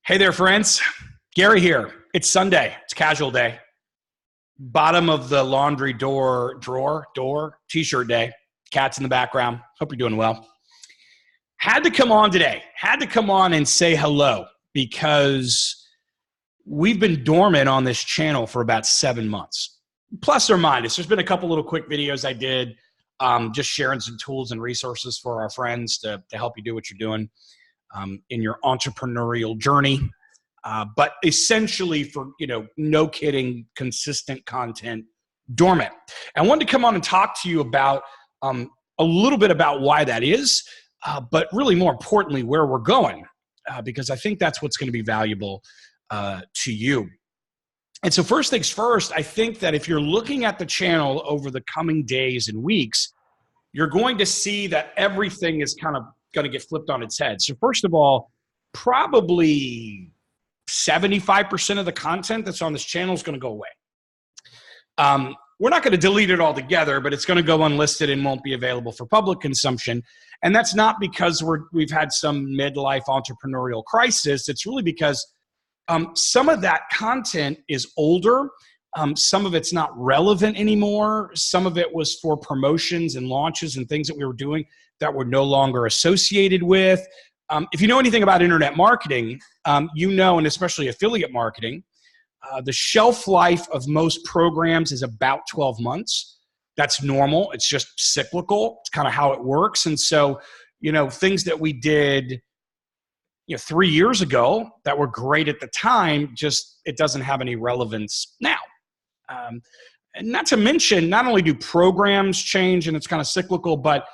Hey there, friends. Gary here. It's Sunday. It's casual day. Bottom of the laundry door, t-shirt day. Cats in the background. Hope you're doing well. Had to come on today. Had to come on and say hello because we've been dormant on this channel for about 7 months. Plus or minus. There's been a couple little quick videos I did just sharing some tools and resources for our friends to help you do what you're doing in your entrepreneurial journey. But essentially for, no kidding, consistent content, dormant. I wanted to come on and talk to you about a little bit about why that is, but really more importantly, where we're going, because I think that's what's going to be valuable to you. And so first things first, I think that if you're looking at the channel over the coming days and weeks, you're going to see that everything is kind of going to get flipped on its head. So first of all, probably 75% of the content that's on this channel is going to go away. We're not going to delete it altogether, but it's going to go unlisted and won't be available for public consumption. And that's not because we've had some midlife entrepreneurial crisis. It's really because some of that content is older. Some of it's not relevant anymore. Some of it was for promotions and launches and things that we were doing that we're no longer associated with. If you know anything about internet marketing, and especially affiliate marketing, the shelf life of most programs is about 12 months. That's normal. It's just cyclical. It's kind of how it works. And so, things that we did 3 years ago that were great at the time, it doesn't have any relevance now. And not to mention, not only do programs change and it's kind of cyclical, but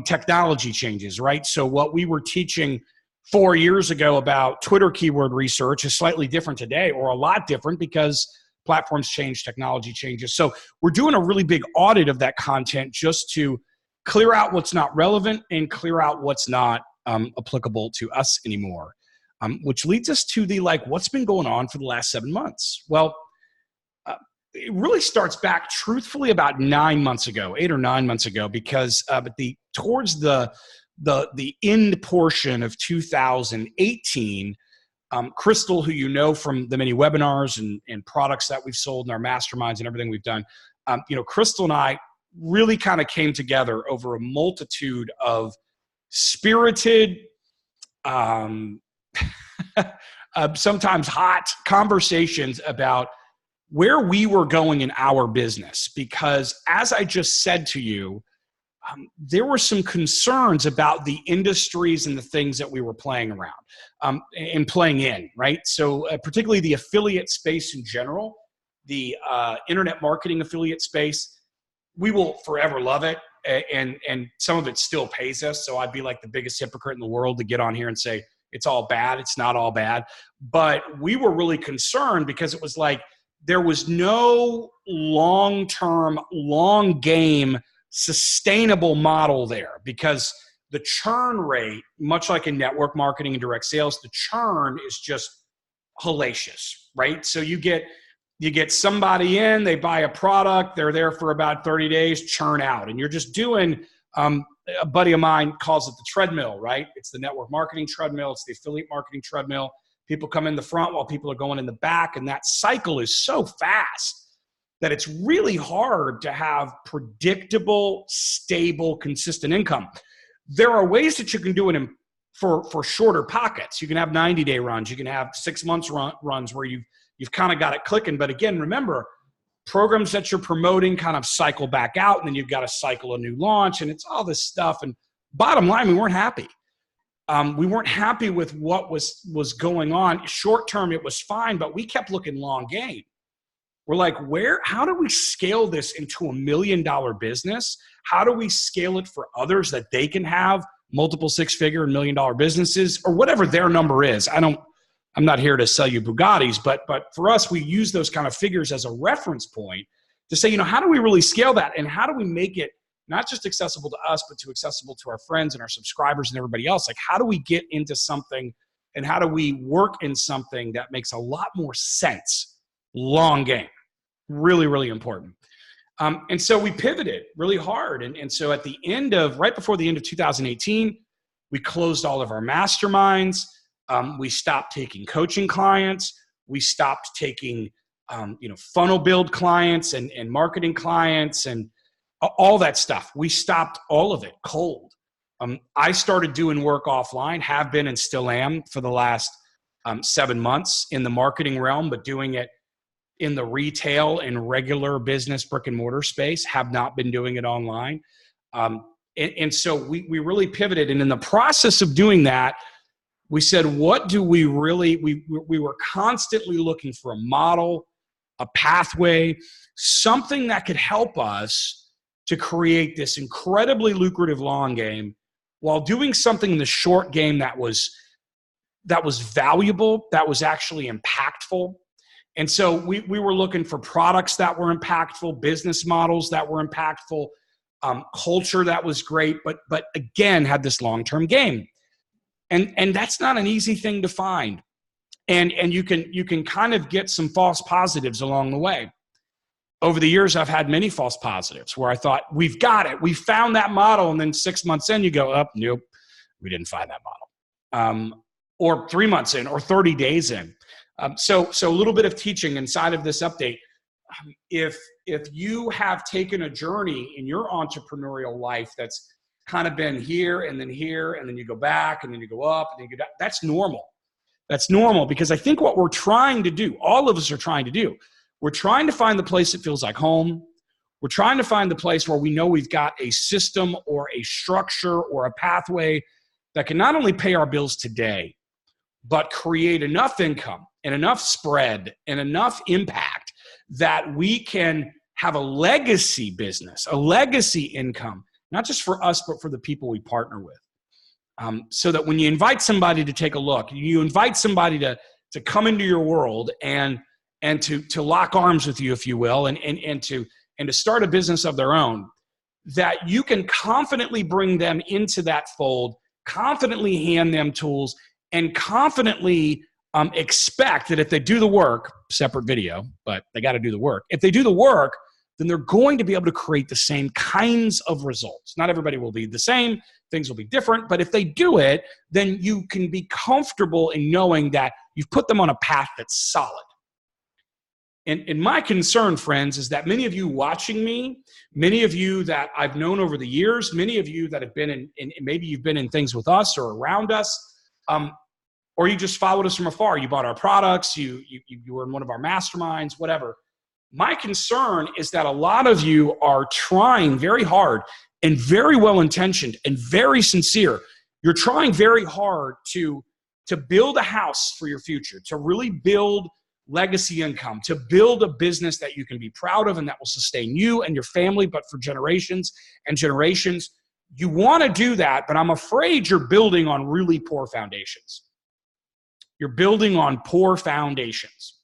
technology changes, right? So what we were teaching 4 years ago about Twitter keyword research is slightly different today, or a lot different, because platforms change, technology changes. So we're doing a really big audit of that content just to clear out what's not relevant and clear out what's not applicable to us anymore, which leads us to what's been going on for the last 7 months. Well, it really starts back truthfully about 9 months ago, 8 or 9 months ago, because towards the end portion of 2018, Crystal, who you know from the many webinars and products that we've sold and our masterminds and everything we've done, Crystal and I really kind of came together over a multitude of spirited, sometimes hot conversations about where we were going in our business. Because as I just said to you, there were some concerns about the industries and the things that we were playing around and playing in, right? So particularly the affiliate space in general, the internet marketing affiliate space, we will forever love it. And some of it still pays us. So I'd be like the biggest hypocrite in the world to get on here and say, it's all bad. It's not all bad. But we were really concerned because it was like, there was no long-term, long game, sustainable model there, because the churn rate, much like in network marketing and direct sales, the churn is just hellacious, right? So you get somebody in, they buy a product, they're there for about 30 days, churn out. And you're just doing, a buddy of mine calls it the treadmill, right? It's the network marketing treadmill. It's the affiliate marketing treadmill. People come in the front while people are going in the back. And that cycle is so fast that it's really hard to have predictable, stable, consistent income. There are ways that you can do it for shorter pockets. You can have 90-day runs. You can have 6 months runs where you've kind of got it clicking. But again, remember, programs that you're promoting kind of cycle back out, and then you've got to cycle a new launch, and it's all this stuff. And bottom line, we weren't happy. We weren't happy with what was going on. Short term, it was fine, but we kept looking long game. We're like, how do we scale this into $1 million business? How do we scale it for others that they can have multiple six-figure and $1 million businesses, or whatever their number is? I'm not here to sell you Bugattis, but for us, we use those kind of figures as a reference point to say, how do we really scale that? And how do we make it not just accessible to us, but accessible to our friends and our subscribers and everybody else? Like, how do we get into something, and how do we work in something that makes a lot more sense? Long game. Really, really important. And so we pivoted really hard. And so at the right before the end of 2018, we closed all of our masterminds. We stopped taking coaching clients. We stopped taking, funnel build clients and marketing clients and all that stuff. We stopped all of it cold. I started doing work offline, have been and still am for the last 7 months in the marketing realm, but doing it in the retail and regular business brick and mortar space, have not been doing it online. And so we really pivoted. And in the process of doing that, we said, what do we really, we were constantly looking for a model, a pathway, something that could help us to create this incredibly lucrative long game while doing something in the short game that was valuable, that was actually impactful. And so we were looking for products that were impactful, business models that were impactful, culture that was great, but again, had this long-term game. And that's not an easy thing to find. And you can kind of get some false positives along the way. Over the years, I've had many false positives where I thought, we've got it. We found that model. And then 6 months in, you go, oh, nope, we didn't find that model. Or 3 months in, or 30 days in. So a little bit of teaching inside of this update. If you have taken a journey in your entrepreneurial life that's kind of been here, and then you go back, and then you go up, and then you go down, that's normal. That's normal, because I think what we're trying to do, all of us are trying to do, we're trying to find the place that feels like home. We're trying to find the place where we know we've got a system or a structure or a pathway that can not only pay our bills today, but create enough income and enough spread and enough impact that we can have a legacy business, a legacy income, not just for us, but for the people we partner with. So that when you invite somebody to take a look, you invite somebody to come into your world and to lock arms with you, if you will, and to start a business of their own, that you can confidently bring them into that fold, confidently hand them tools, and confidently expect that if they do the work, separate video, but they got to do the work. If they do the work, then they're going to be able to create the same kinds of results. Not everybody will be the same. Things will be different. But if they do it, then you can be comfortable in knowing that you've put them on a path that's solid. And my concern, friends, is that many of you watching me, many of you that I've known over the years, many of you that have been in maybe you've been in things with us or around us, or you just followed us from afar. You bought our products, you were in one of our masterminds, whatever. My concern is that a lot of you are trying very hard and very well-intentioned and very sincere. You're trying very hard to build a house for your future, to really build legacy income, to build a business that you can be proud of and that will sustain you and your family, but for generations and generations. You want to do that, but I'm afraid you're building on really poor foundations. You're building on poor foundations.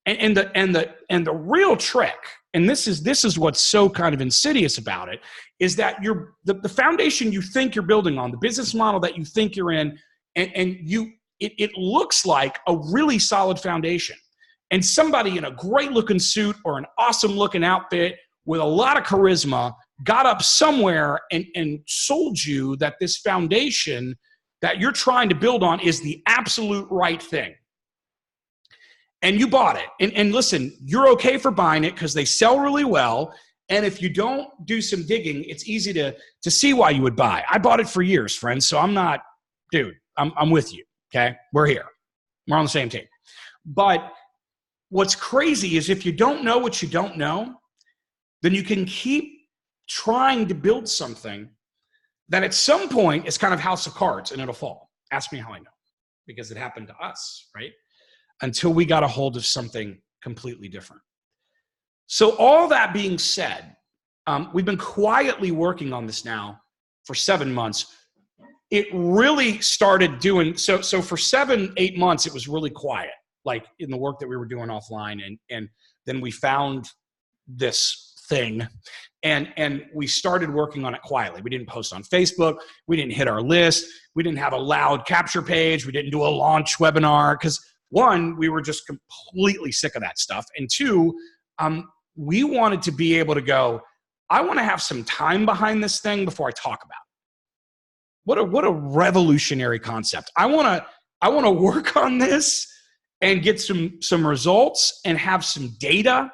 And the real trick, and this is what's so kind of insidious about it, is that the foundation you think you're building on, the business model that you think you're in, it looks like a really solid foundation. And somebody in a great looking suit or an awesome looking outfit with a lot of charisma got up somewhere and sold you that this foundation that you're trying to build on is the absolute right thing. And you bought it. And listen, you're okay for buying it because they sell really well. And if you don't do some digging, it's easy to see why you would buy. I bought it for years, friends. So I'm with you. Okay. We're here. We're on the same team. But what's crazy is if you don't know what you don't know, then you can keep trying to build something that at some point is kind of house of cards and it'll fall. Ask me how I know, because it happened to us, right? Until we got a hold of something completely different. So all that being said, we've been quietly working on this now for 7 months. It really started doing, so for 7-8 months, it was really quiet, like in the work that we were doing offline. And then we found this thing and we started working on it quietly. We didn't post on Facebook. We didn't hit our list. We didn't have a loud capture page. We didn't do a launch webinar because one, we were just completely sick of that stuff. And two, we wanted to be able to go, I want to have some time behind this thing before I talk about it. What a revolutionary concept. I want I want to work on this and get some results and have some data,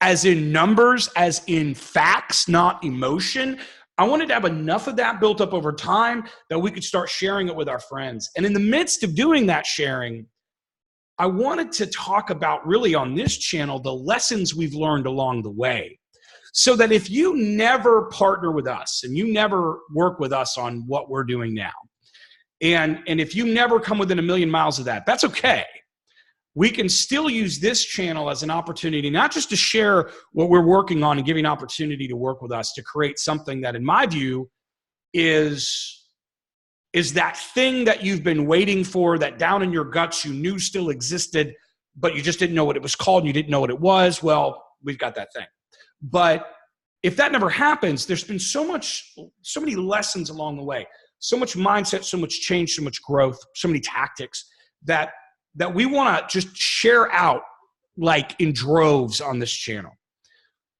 as in numbers, as in facts, not emotion. I wanted to have enough of that built up over time that we could start sharing it with our friends. And in the midst of doing that sharing, I wanted to talk about really on this channel the lessons we've learned along the way. So that if you never partner with us and you never work with us on what we're doing now, and if you never come within a million miles of that, that's okay. We can still use this channel as an opportunity, not just to share what we're working on and giving opportunity to work with us to create something that, in my view, is that thing that you've been waiting for, that down in your guts you knew still existed, but you just didn't know what it was called and you didn't know what it was. Well, we've got that thing. But if that never happens, there's been so many lessons along the way, so much mindset, so much change, so much growth, so many tactics that we want to just share out like in droves on this channel.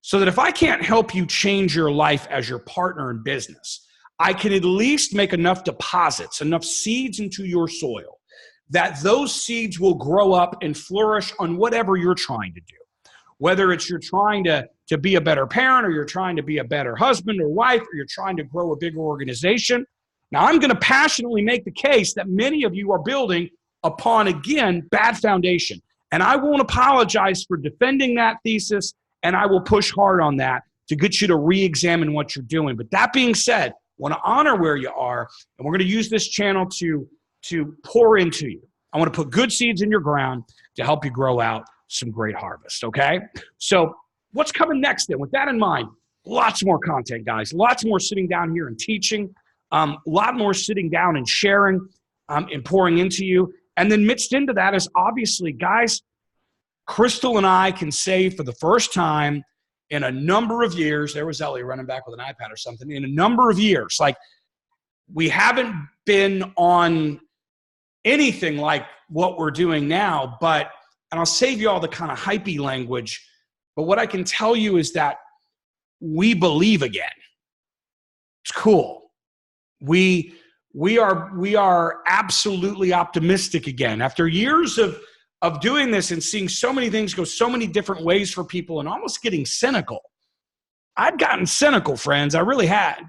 So that if I can't help you change your life as your partner in business, I can at least make enough deposits, enough seeds into your soil that those seeds will grow up and flourish on whatever you're trying to do. Whether it's you're trying to be a better parent, or you're trying to be a better husband or wife, or you're trying to grow a bigger organization. Now, I'm going to passionately make the case that many of you are building upon, again, bad foundation. And I won't apologize for defending that thesis, and I will push hard on that to get you to re-examine what you're doing. But that being said, I want to honor where you are, and we're going to use this channel to pour into you. I want to put good seeds in your ground to help you grow out some great harvest, okay? So what's coming next then? With that in mind, lots more content, guys. Lots more sitting down here and teaching. A lot more sitting down and sharing and pouring into you. And then mixed into that is obviously, guys, Crystal and I can say for the first time in a number of years, there was Ellie running back with an iPad or something, in a number of years, like we haven't been on anything like what we're doing now, and I'll save you all the kind of hypey language, but what I can tell you is that we believe again. It's cool. We are absolutely optimistic again. After years of doing this and seeing so many things go so many different ways for people and almost getting cynical. I'd gotten cynical, friends. I really had.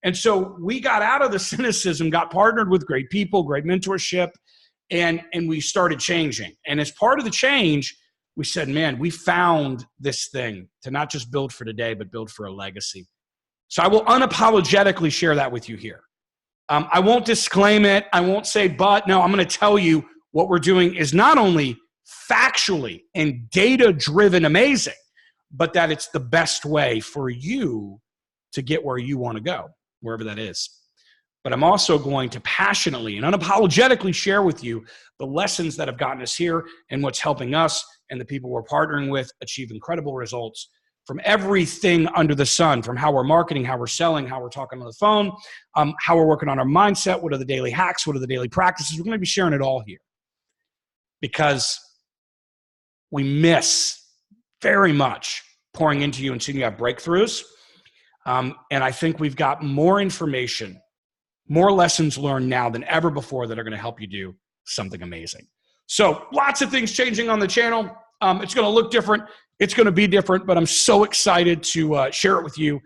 And so we got out of the cynicism, got partnered with great people, great mentorship, and we started changing. And as part of the change, we said, man, we found this thing to not just build for today, but build for a legacy. So I will unapologetically share that with you here. I won't disclaim it. I won't say, but no, I'm going to tell you what we're doing is not only factually and data-driven amazing, but that it's the best way for you to get where you want to go, wherever that is. But I'm also going to passionately and unapologetically share with you the lessons that have gotten us here and what's helping us and the people we're partnering with achieve incredible results from everything under the sun, from how we're marketing, how we're selling, how we're talking on the phone, how we're working on our mindset, what are the daily hacks, what are the daily practices. We're going to be sharing it all here because we miss very much pouring into you and seeing you have breakthroughs. And I think we've got more information, more lessons learned now than ever before that are going to help you do something amazing. So lots of things changing on the channel. It's going to look different. It's going to be different, but I'm so excited to share it with you.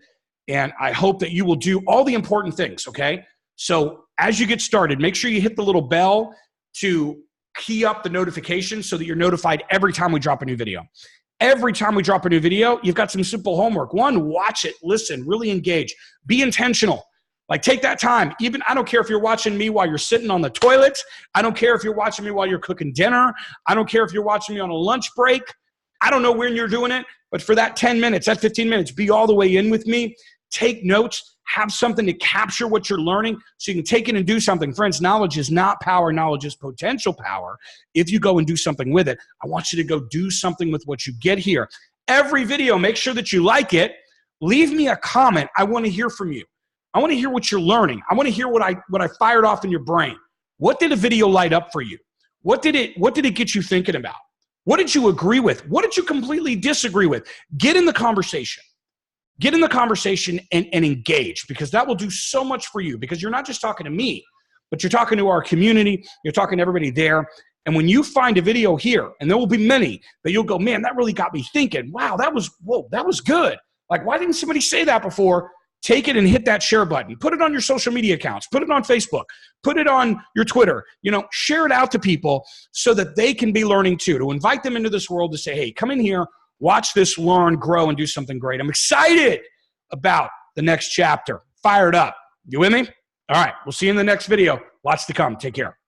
And I hope that you will do all the important things, okay? So as you get started, make sure you hit the little bell to key up the notifications so that you're notified every time we drop a new video. Every time we drop a new video, you've got some simple homework. One, watch it, listen, really engage. Be intentional. Like take that time. Even, I don't care if you're watching me while you're sitting on the toilet. I don't care if you're watching me while you're cooking dinner. I don't care if you're watching me on a lunch break. I don't know when you're doing it, but for that 10 minutes, that 15 minutes, be all the way in with me. Take notes. Have something to capture what you're learning so you can take it and do something. Friends, knowledge is not power. Knowledge is potential power. If you go and do something with it, I want you to go do something with what you get here. Every video, make sure that you like it. Leave me a comment. I want to hear from you. I want to hear what you're learning. I want to hear what I fired off in your brain. What did a video light up for you? What did it get you thinking about? What did you agree with? What did you completely disagree with? Get in the conversation. Get in the conversation and engage, because that will do so much for you, because you're not just talking to me, but you're talking to our community. You're talking to everybody there. And when you find a video here, and there will be many, that you'll go, man, that really got me thinking. Wow, that was good. Like, why didn't somebody say that before? Take it and hit that share button. Put it on your social media accounts. Put it on Facebook. Put it on your Twitter. Share it out to people so that they can be learning too, to invite them into this world, to say, hey, come in here, watch this, learn, grow, and do something great. I'm excited about the next chapter. Fired up. You with me? All right. We'll see you in the next video. Lots to come. Take care.